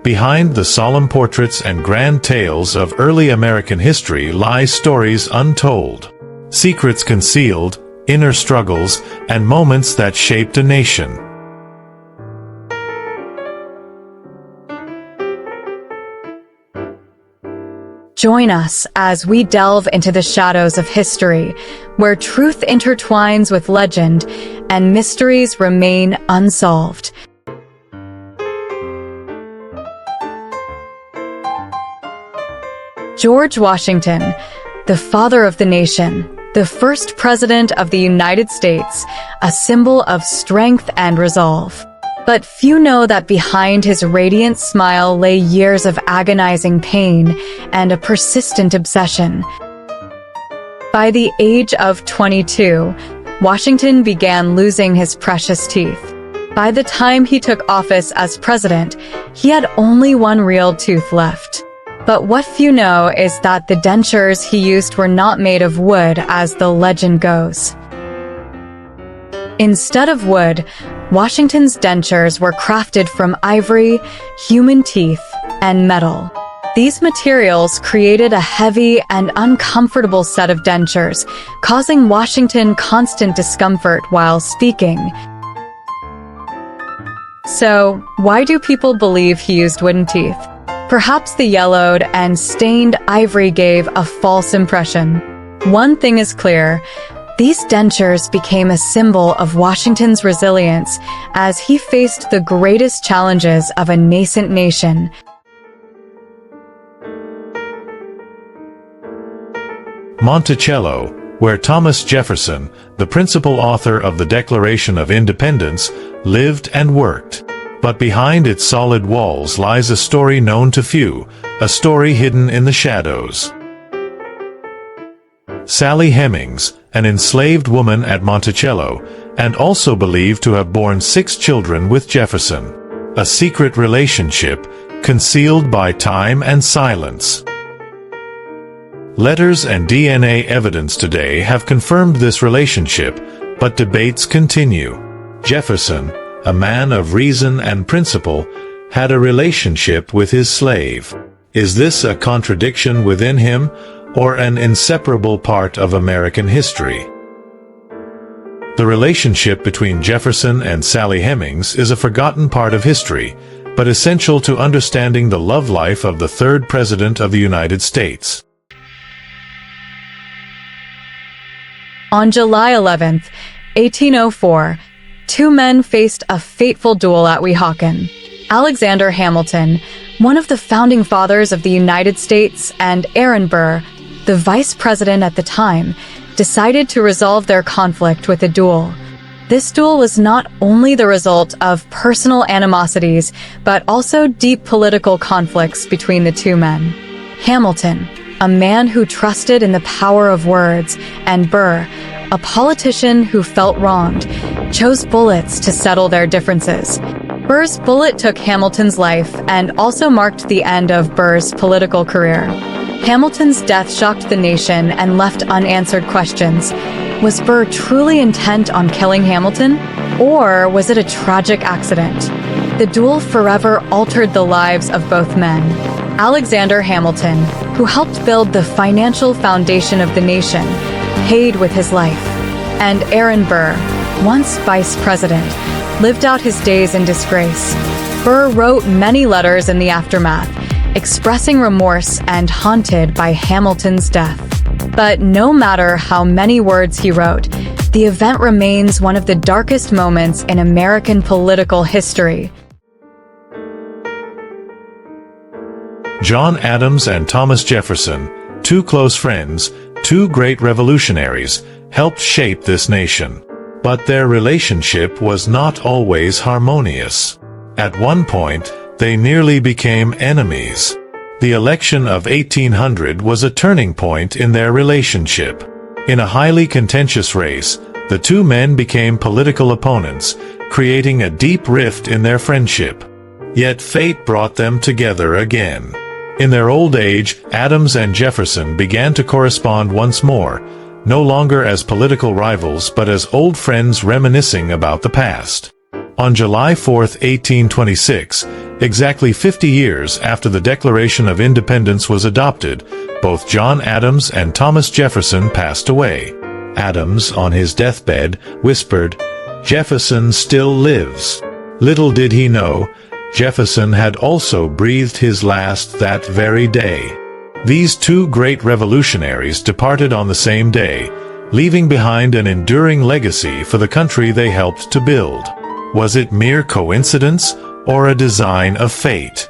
Behind the solemn portraits and grand tales of early American history lie stories untold, secrets concealed, inner struggles, and moments that shaped a nation. Join us as we delve into the shadows of history, where truth intertwines with legend and mysteries remain unsolved. George Washington, the father of the nation, the first president of the United States, a symbol of strength and resolve. But few know that behind his radiant smile lay years of agonizing pain and a persistent obsession. By the age of 22, Washington began losing his precious teeth. By the time he took office as president, he had only one real tooth left. But what few know is that the dentures he used were not made of wood, as the legend goes. Instead of wood, Washington's dentures were crafted from ivory, human teeth, and metal. These materials created a heavy and uncomfortable set of dentures, causing Washington constant discomfort while speaking. So, why do people believe he used wooden teeth? Perhaps the yellowed and stained ivory gave a false impression. One thing is clear: these dentures became a symbol of Washington's resilience as he faced the greatest challenges of a nascent nation. Monticello, where Thomas Jefferson, the principal author of the Declaration of Independence, lived and worked. But behind its solid walls lies a story known to few, a story hidden in the shadows. Sally Hemings, an enslaved woman at Monticello, and also believed to have borne 6 children with Jefferson. A secret relationship, concealed by time and silence. Letters and DNA evidence today have confirmed this relationship, but debates continue. Jefferson, a man of reason and principle, had a relationship with his slave. Is this a contradiction within him, or an inseparable part of American history? The relationship between Jefferson and Sally Hemings is a forgotten part of history, but essential to understanding the love life of the third President of the United States. On July 11, 1804, 2 men faced a fateful duel at Weehawken. Alexander Hamilton, one of the founding fathers of the United States, and Aaron Burr, the vice president at the time, decided to resolve their conflict with a duel. This duel was not only the result of personal animosities, but also deep political conflicts between the 2 men. Hamilton, a man who trusted in the power of words, and Burr, a politician who felt wronged, chose bullets to settle their differences. Burr's bullet took Hamilton's life and also marked the end of Burr's political career. Hamilton's death shocked the nation and left unanswered questions. Was Burr truly intent on killing Hamilton? Or was it a tragic accident? The duel forever altered the lives of both men. Alexander Hamilton, who helped build the financial foundation of the nation, paid with his life. And Aaron Burr, once vice president, lived out his days in disgrace. Burr wrote many letters in the aftermath, expressing remorse and haunted by Hamilton's death. But no matter how many words he wrote, the event remains one of the darkest moments in American political history. John Adams and Thomas Jefferson, 2 close friends, 2 great revolutionaries, helped shape this nation. But their relationship was not always harmonious. At one point, they nearly became enemies. The election of 1800 was a turning point in their relationship. In a highly contentious race, the 2 men became political opponents, creating a deep rift in their friendship. Yet fate brought them together again. In their old age, Adams and Jefferson began to correspond once more, no longer as political rivals but as old friends reminiscing about the past. On July 4, 1826, exactly 50 years after the Declaration of Independence was adopted, both John Adams and Thomas Jefferson passed away. Adams, on his deathbed, whispered, "Jefferson still lives." Little did he know, Jefferson had also breathed his last that very day. These two great revolutionaries departed on the same day, leaving behind an enduring legacy for the country they helped to build. Was it mere coincidence or a design of fate?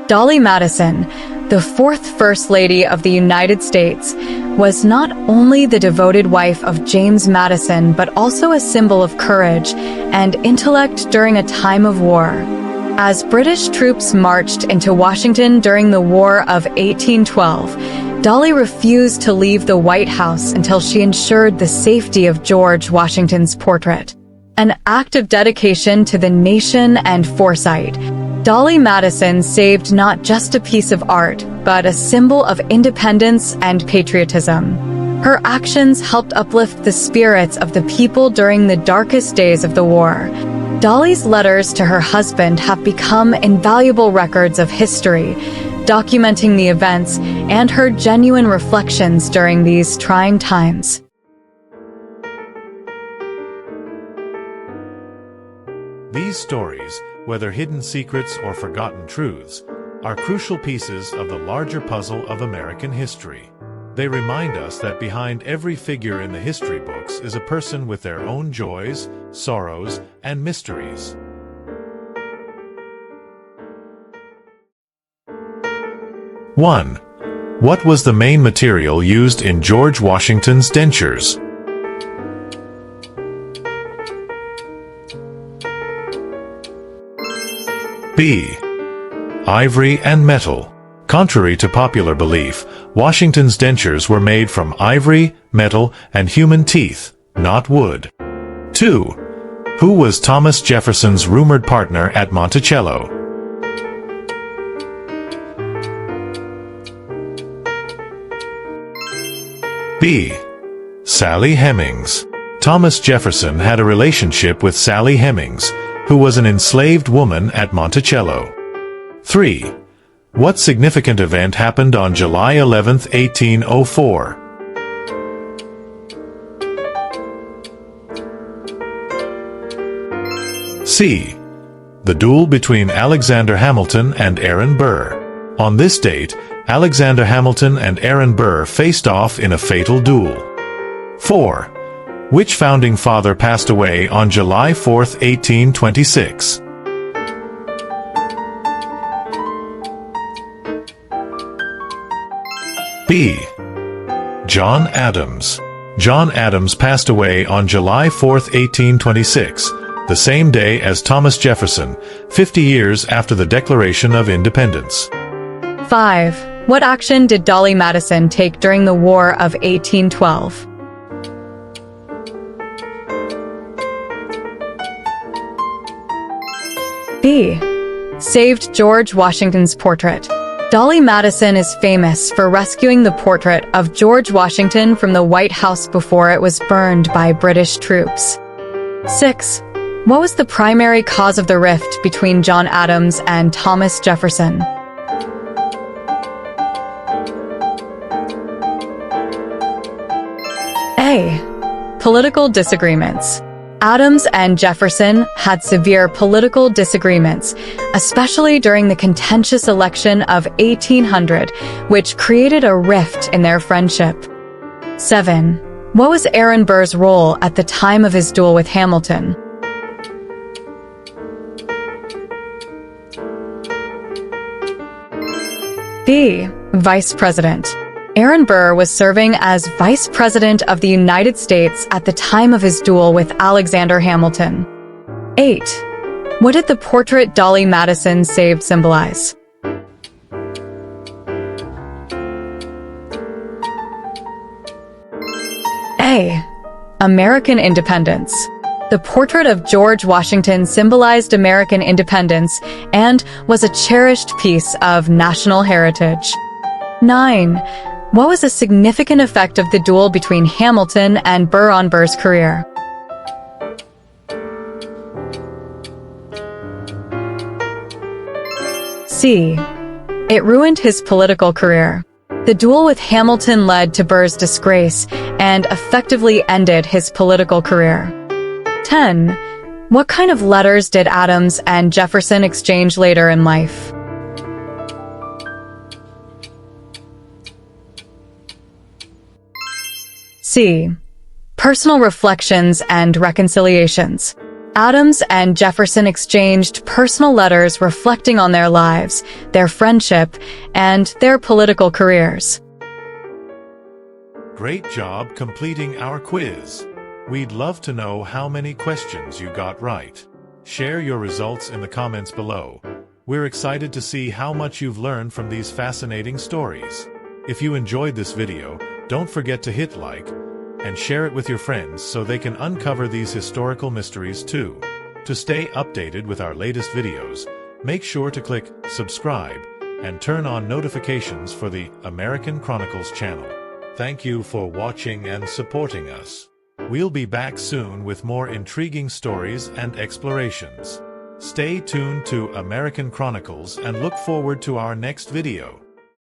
Dolly Madison, the fourth First Lady of the United States, was not only the devoted wife of James Madison but also a symbol of courage and intellect during a time of war. As British troops marched into Washington during the War of 1812, Dolly refused to leave the White House until she ensured the safety of George Washington's portrait. An act of dedication to the nation and foresight, Dolly Madison saved not just a piece of art, but a symbol of independence and patriotism. Her actions helped uplift the spirits of the people during the darkest days of the war. Dolly's letters to her husband have become invaluable records of history, documenting the events and her genuine reflections during these trying times. These stories, whether hidden secrets or forgotten truths, are crucial pieces of the larger puzzle of American history. They remind us that behind every figure in the history books is a person with their own joys, sorrows, and mysteries. One. What was the main material used in George Washington's dentures? B. Ivory and metal. Contrary to popular belief, Washington's dentures were made from ivory, metal, and human teeth, not wood. 2. Who was Thomas Jefferson's rumored partner at Monticello? B. Sally Hemings. Thomas Jefferson had a relationship with Sally Hemings, who was an enslaved woman at Monticello. 3. What significant event happened on July 11, 1804? C. The duel between Alexander Hamilton and Aaron Burr. On this date, Alexander Hamilton and Aaron Burr faced off in a fatal duel. 4. Which founding father passed away on July 4, 1826? B. John Adams. John Adams passed away on July 4, 1826, the same day as Thomas Jefferson, 50 years after the Declaration of Independence. 5. What action did Dolly Madison take during the War of 1812? B. Saved George Washington's portrait. Dolly Madison is famous for rescuing the portrait of George Washington from the White House before it was burned by British troops. 6. What was the primary cause of the rift between John Adams and Thomas Jefferson? A. Political disagreements. Adams and Jefferson had severe political disagreements, especially during the contentious election of 1800, which created a rift in their friendship. 7. What was Aaron Burr's role at the time of his duel with Hamilton? B. Vice President. Aaron Burr was serving as Vice President of the United States at the time of his duel with Alexander Hamilton. 8. What did the portrait Dolly Madison saved symbolize? A. American independence. The portrait of George Washington symbolized American independence and was a cherished piece of national heritage. 9. What was a significant effect of the duel between Hamilton and Burr on Burr's career? C. It ruined his political career. The duel with Hamilton led to Burr's disgrace and effectively ended his political career. 10. What kind of letters did Adams and Jefferson exchange later in life? C. Personal reflections and reconciliations. Adams and Jefferson exchanged personal letters reflecting on their lives, their friendship, and their political careers. Great job completing our quiz. We'd love to know how many questions you got right. Share your results in the comments below. We're excited to see how much you've learned from these fascinating stories. If you enjoyed this video, don't forget to hit like and share it with your friends so they can uncover these historical mysteries too. To stay updated with our latest videos, make sure to click subscribe and turn on notifications for the American Chronicles channel. Thank you for watching and supporting us. We'll be back soon with more intriguing stories and explorations. Stay tuned to American Chronicles and look forward to our next video.